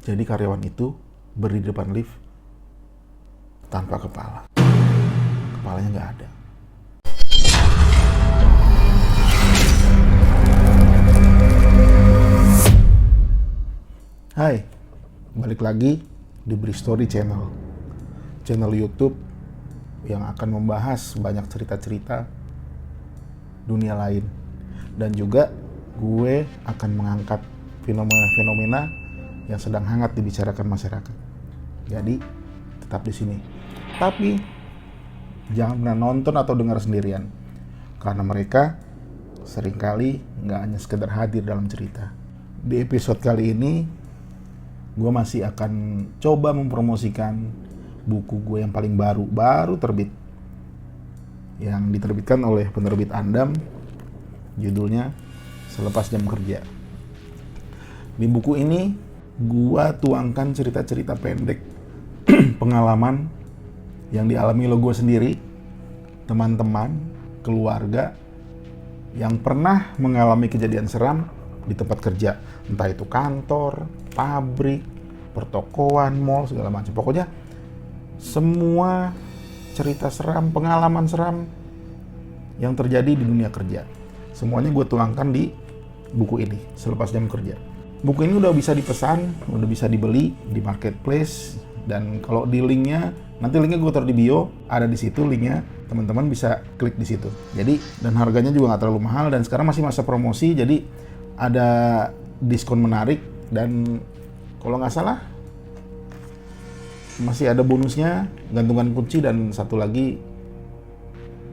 Jadi karyawan itu berdiri di depan lift tanpa kepala. Kepalanya nggak ada. Hai, balik lagi di Bristory Channel. Channel YouTube yang akan membahas banyak cerita-cerita dunia lain. Dan juga gue akan mengangkat fenomena-fenomena yang sedang hangat dibicarakan masyarakat. Jadi, tetap di sini. Tapi, jangan pernah nonton atau dengar sendirian. Karena mereka seringkali nggak hanya sekedar hadir dalam cerita. Di episode kali ini, gue masih akan coba mempromosikan buku gue yang paling baru terbit. Yang diterbitkan oleh penerbit Andam, judulnya Selepas Jam Kerja. Di buku ini, gue tuangkan cerita-cerita pendek pengalaman yang dialami lo gue sendiri, teman-teman, keluarga yang pernah mengalami kejadian seram di tempat kerja, entah itu kantor, pabrik, pertokoan, mall, segala macam. Pokoknya semua cerita seram, pengalaman seram yang terjadi di dunia kerja, semuanya gue tuangkan di buku ini, Selepas Jam Kerja. Buku ini udah bisa dipesan, udah bisa dibeli di marketplace, dan kalau di linknya, nanti linknya gue taruh di bio, ada di situ linknya, teman-teman bisa klik di situ. Jadi, dan harganya juga nggak terlalu mahal, dan sekarang masih masa promosi, jadi ada diskon menarik, dan kalau nggak salah masih ada bonusnya, gantungan kunci, dan satu lagi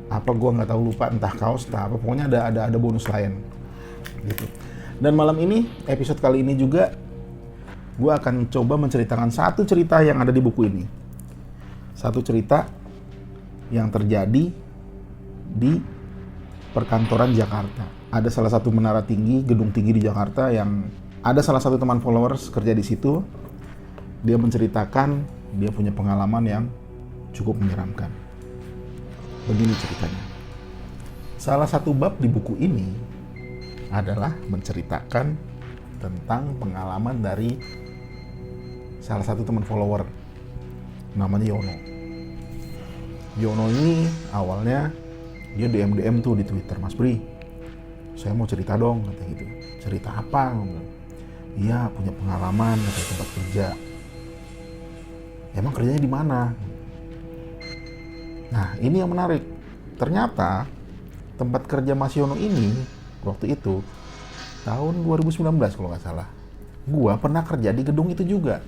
apa gue nggak tahu, lupa, entah kaos entah apa, pokoknya ada bonus lain gitu. Dan malam ini, episode kali ini juga gue akan coba menceritakan satu cerita yang ada di buku ini. Satu cerita yang terjadi di perkantoran Jakarta. Ada salah satu menara tinggi, gedung tinggi di Jakarta yang ada salah satu teman followers kerja di situ. Dia menceritakan dia punya pengalaman yang cukup menyeramkan. Begini ceritanya. Salah satu bab di buku ini adalah menceritakan tentang pengalaman dari salah satu teman follower, namanya Yono. Yono ini awalnya dia DM tuh di Twitter, "Mas Bri, saya mau cerita dong," kata gitu. "Cerita apa?" "Iya, punya pengalaman di tempat kerja." "Emang kerjanya di mana?" Nah, ini yang menarik. Ternyata tempat kerja Mas Yono ini waktu itu tahun 2019 kalau nggak salah, gua pernah kerja di gedung itu juga.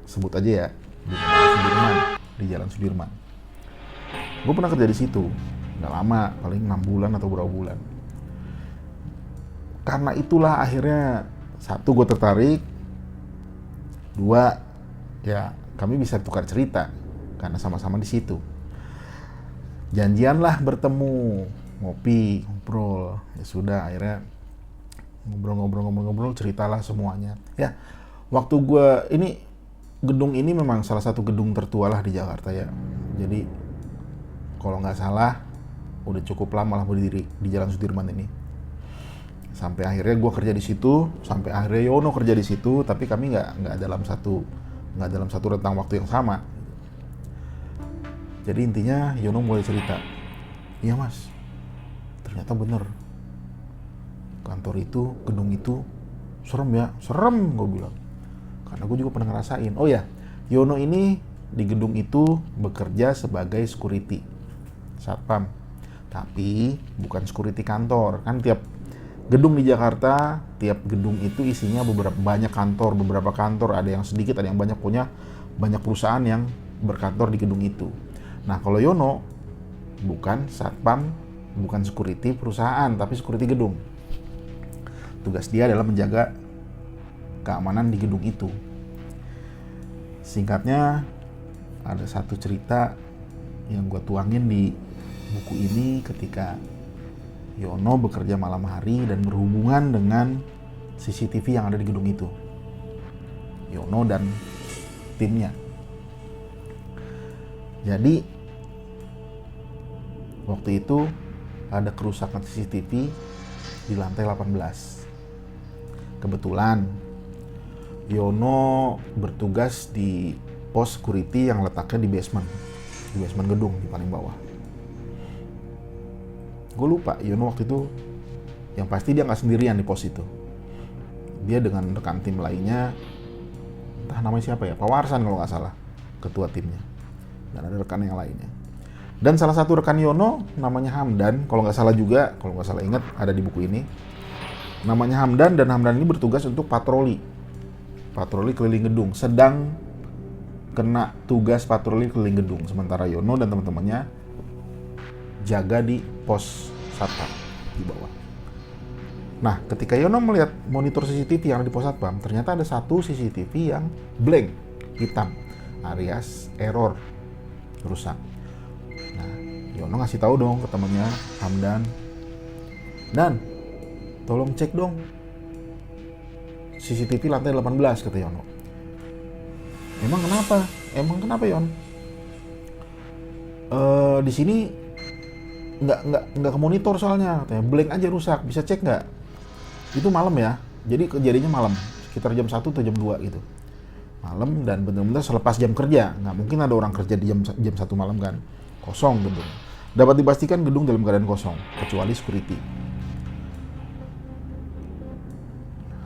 Sebut aja ya, di Jalan Sudirman. Gua pernah kerja di situ, nggak lama, paling 6 bulan atau berapa bulan. Karena itulah akhirnya, satu, gue tertarik, dua, ya kami bisa tukar cerita karena sama-sama di situ. Janjian lah bertemu, ngopi, ngobrol. Ya sudah, akhirnya ngobrol, ceritalah semuanya. Ya, waktu gedung ini memang salah satu gedung tertua lah di Jakarta ya. Jadi kalau nggak salah udah cukup lama lah berdiri di Jalan Sudirman ini. Sampai akhirnya gue kerja di situ, sampai akhirnya Yono kerja di situ, tapi kami nggak dalam satu rentang waktu yang sama. Jadi intinya Yono mulai cerita, "Iya mas, ternyata bener, kantor itu, gedung itu serem ya." "Serem," gue bilang, karena gue juga pernah ngerasain. Oh ya, Yono ini di gedung itu bekerja sebagai security, satpam, tapi bukan security kantor. Kan tiap gedung di Jakarta, tiap gedung itu isinya beberapa kantor, ada yang sedikit, ada yang banyak, punya banyak perusahaan yang berkantor di gedung itu. Nah, kalau Yono bukan satpam, bukan security perusahaan, tapi security gedung. Tugas dia adalah menjaga keamanan di gedung itu. Singkatnya, ada satu cerita yang gue tuangin di buku ini ketika Yono bekerja malam hari dan berhubungan dengan CCTV yang ada di gedung itu. Yono dan timnya. Jadi waktu itu ada kerusakan CCTV di lantai 18. Kebetulan Yono bertugas di pos security yang letaknya di basement gedung di paling bawah. Gue lupa Yono waktu itu, yang pasti dia nggak sendirian di pos itu. Dia dengan rekan tim lainnya, entah namanya siapa ya, Pak Warsan kalau nggak salah, ketua timnya. Dan ada rekan yang lainnya. Dan salah satu rekan Yono namanya Hamdan, kalau nggak salah juga, kalau nggak salah ingat ada di buku ini. Namanya Hamdan, dan Hamdan ini bertugas untuk patroli keliling gedung, sedang kena tugas patroli keliling gedung, sementara Yono dan teman-temannya jaga di pos satpam di bawah. Nah, ketika Yono melihat monitor CCTV yang ada di pos satpam, ternyata ada satu CCTV yang blank, hitam, alias error, rusak. Nah, Yono ngasih tahu dong ke temannya Hamdan, "Dan, tolong cek dong CCTV lantai 18," kata Yono. Emang kenapa Yon? Di sini nggak ke monitor soalnya, katanya blank aja rusak, bisa cek nggak? Itu malam ya, jadi kejadiannya malam, sekitar jam 1 atau jam 2 gitu. Malam dan benar-benar selepas jam kerja, nggak mungkin ada orang kerja di jam 1 malam kan, kosong gedung. Dapat dipastikan gedung dalam keadaan kosong, kecuali security.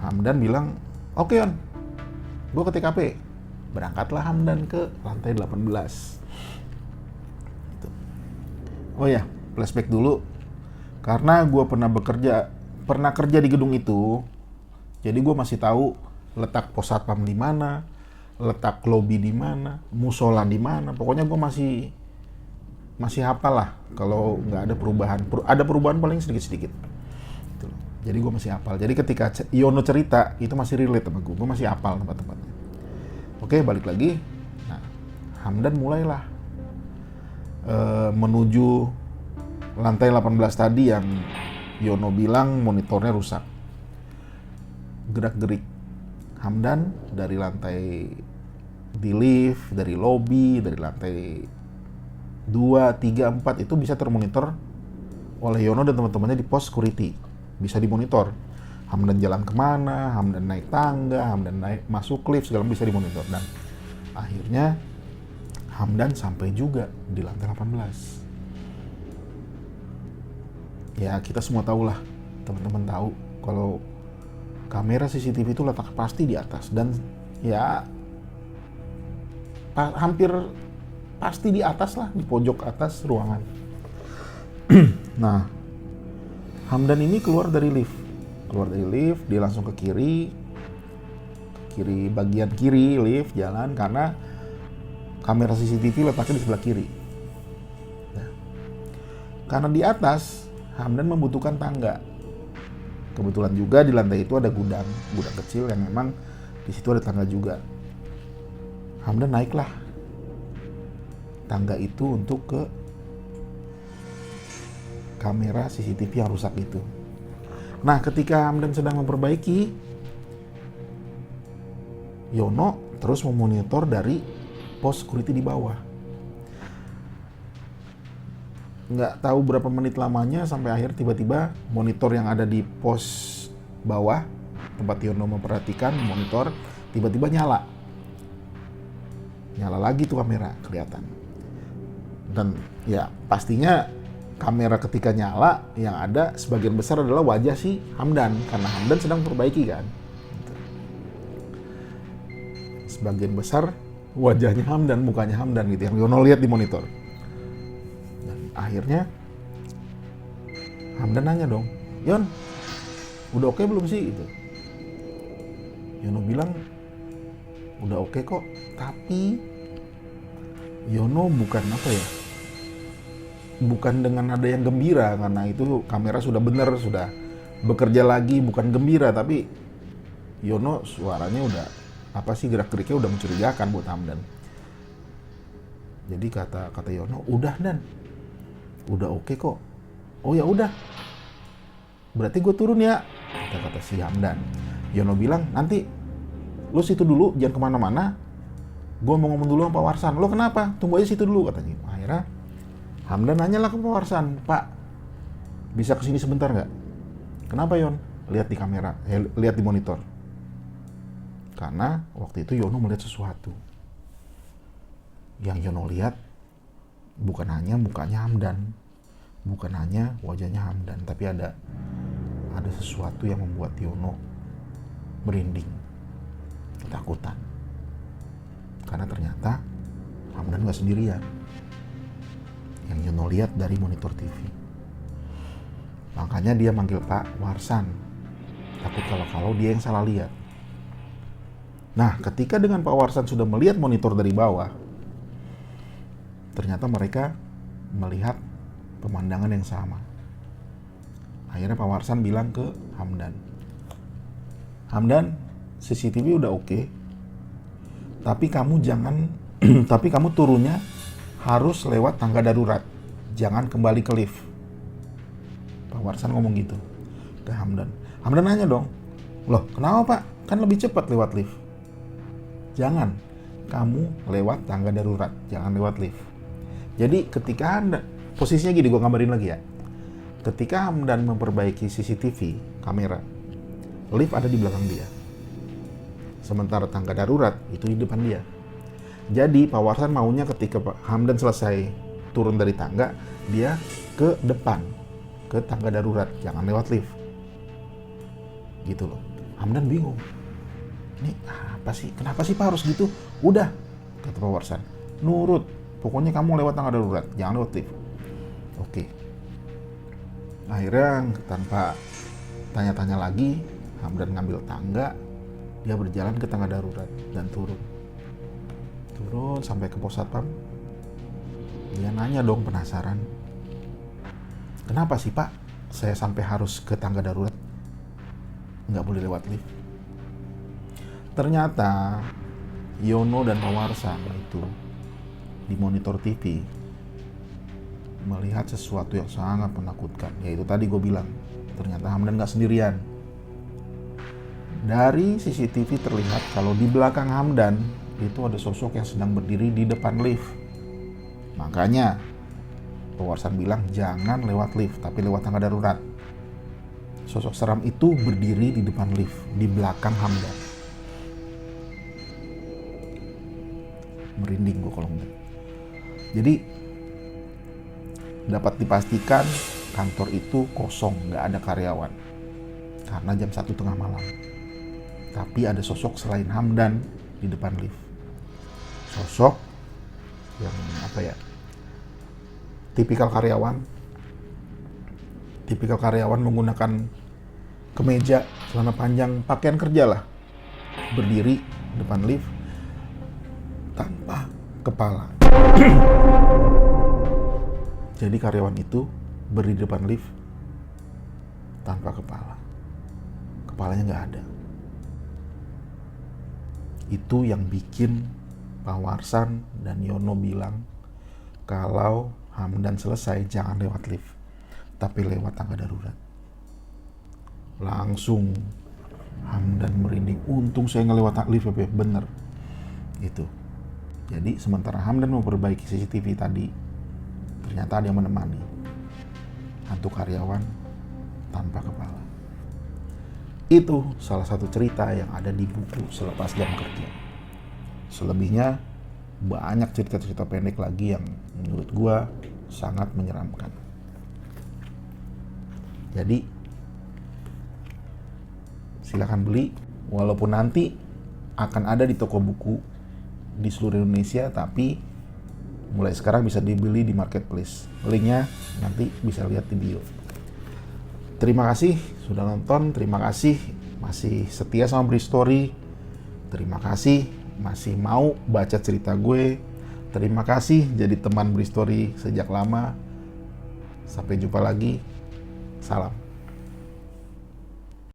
Hamdan bilang, "Oke Yon, gue ke TKP." Berangkatlah Hamdan ke lantai 18. Oh ya, flashback dulu. Karena gue pernah kerja di gedung itu, jadi gue masih tahu letak pos satpam di mana, letak lobi di mana, musola di mana. Pokoknya gue masih hafal lah kalau nggak ada perubahan. Ada perubahan paling sedikit-sedikit. Gitu. Jadi gue masih hafal. Jadi ketika Yono cerita, itu masih relate sama gue. Gue masih hafal tempat-tempatnya. Oke, balik lagi. Nah, Hamdan mulailah menuju lantai 18 tadi yang Yono bilang monitornya rusak. Gerak-gerik Hamdan dari lantai di lift, dari lobi, dari lantai 2, 3, 4 itu bisa termonitor oleh Yono dan teman-temannya di pos security. Bisa dimonitor. Hamdan jalan kemana, Hamdan naik tangga, Hamdan masuk lift, segala bisa dimonitor. Dan akhirnya Hamdan sampai juga di lantai 18. Ya kita semua tahu lah, teman-teman tahu kalau kamera CCTV itu letak pasti di atas, dan ya hampir pasti di atas lah, di pojok atas ruangan. Nah, Hamdan ini keluar dari lift, dia langsung ke kiri bagian kiri lift jalan, karena kamera CCTV letaknya di sebelah kiri. Nah, karena di atas Hamdan membutuhkan tangga. Kebetulan juga di lantai itu ada gudang kecil yang memang di situ ada tangga juga. Hamdan naiklah tangga itu untuk ke kamera CCTV yang rusak itu. Nah, ketika Hamdan sedang memperbaiki, Yono terus memonitor dari pos security di bawah. Nggak tahu berapa menit lamanya sampai akhir tiba-tiba monitor yang ada di pos bawah tempat Yono memperhatikan monitor tiba-tiba nyala lagi tuh kamera kelihatan. Dan ya pastinya kamera ketika nyala yang ada sebagian besar adalah wajah si Hamdan, karena Hamdan sedang memperbaiki kan. Sebagian besar wajahnya Hamdan, mukanya Hamdan gitu yang Yono lihat di monitor. Dan akhirnya Hamdan nanya dong, "Yon, udah oke belum sih?" Gitu. Yono bilang, "Udah oke kok." Tapi Yono bukan dengan nada yang gembira, karena itu kamera sudah benar, sudah bekerja lagi, bukan gembira, tapi Yono suaranya udah gerak-geriknya udah mencurigakan buat Hamdan. Jadi kata Yono, "Udah Dan, udah oke kok." "Oh ya udah, berarti gue turun ya," kata si Hamdan. Yono bilang, "Nanti lu situ dulu, jangan kemana-mana. Gue mau ngomong dulu sama Pak Warsan." "Lo kenapa? Tunggu aja situ dulu," katanya. Akhirnya Hamdan nanyalah ke Pak Warsan, "Pak, bisa kesini sebentar nggak?" "Kenapa Yon?" "Lihat di kamera, lihat di monitor." Karena waktu itu Yono melihat sesuatu. Yang Yono lihat bukan hanya mukanya Hamdan, bukan hanya wajahnya Hamdan, tapi ada sesuatu yang membuat Yono merinding, ketakutan. Karena ternyata Hamdan gak sendirian. Yang Yono lihat dari monitor TV. Makanya dia manggil Pak Warsan. Takut kalau dia yang salah lihat. Nah, ketika dengan Pak Warsan sudah melihat monitor dari bawah, ternyata mereka melihat pemandangan yang sama. Akhirnya Pak Warsan bilang ke Hamdan, Hamdan, CCTV udah oke, tapi kamu tapi kamu turunnya harus lewat tangga darurat, jangan kembali ke lift. Pak Warsan ngomong gitu ke Hamdan. Hamdan nanya dong, loh kenapa Pak? Kan lebih cepat lewat lift. Jangan, kamu lewat tangga darurat, jangan lewat lift. Jadi ketika Hamdan, posisinya gini, gue gambarin lagi ya. Ketika Hamdan memperbaiki CCTV kamera, lift ada di belakang dia. Sementara tangga darurat itu di depan dia. Jadi Pak Warsan maunya ketika Hamdan selesai turun dari tangga, dia ke depan, ke tangga darurat, jangan lewat lift. Gitu loh. Hamdan bingung. Ini apa sih? Kenapa sih Pak harus gitu? Udah, kata Pak Warsan. Nurut. Pokoknya kamu lewat tangga darurat, jangan lewat lift. Oke. Akhirnya tanpa tanya-tanya lagi, Hamdan ngambil tangga, dia berjalan ke tangga darurat dan turun. Turun sampai ke pos satpam. Dia nanya dong, penasaran. Kenapa sih Pak saya sampai harus ke tangga darurat? Nggak boleh lewat lift. Ternyata Yono dan Pak Warsan itu di monitor TV melihat sesuatu yang sangat menakutkan. Yaitu tadi gue bilang, ternyata Hamdan nggak sendirian. Dari CCTV terlihat kalau di belakang Hamdan itu ada sosok yang sedang berdiri di depan lift. Makanya Pak Warsan bilang jangan lewat lift, tapi lewat tangga darurat. Sosok seram itu berdiri di depan lift, di belakang Hamdan. Merinding gue kalau ngeliat. Jadi dapat dipastikan kantor itu kosong, nggak ada karyawan karena jam 1:30 malam. Tapi ada sosok selain Hamdan di depan lift. Sosok yang tipikal karyawan menggunakan kemeja, celana panjang, pakaian kerja lah, berdiri depan lift tanpa kepala. Jadi karyawan itu berdiri depan lift tanpa kepala. Kepalanya nggak ada. Itu yang bikin Pak Warsan dan Yono bilang kalau Hamdan selesai jangan lewat lift, tapi lewat tangga darurat. Langsung Hamdan merinding. Untung saya nggak lewat lift, bener. Itu. Jadi sementara Hamdan memperbaiki CCTV tadi, ternyata ada yang menemani. Hantu karyawan tanpa kepala. Itu salah satu cerita yang ada di buku Selepas Jam Kerja. Selebihnya banyak cerita-cerita pendek lagi yang menurut gua sangat menyeramkan. Jadi silakan beli, walaupun nanti akan ada di toko buku di seluruh Indonesia, tapi mulai sekarang bisa dibeli di marketplace. Linknya nanti bisa lihat di bio. Terima kasih sudah nonton, terima kasih masih setia sama Bristory, terima kasih masih mau baca cerita gue, terima kasih jadi teman Bristory sejak lama. Sampai jumpa lagi, salam.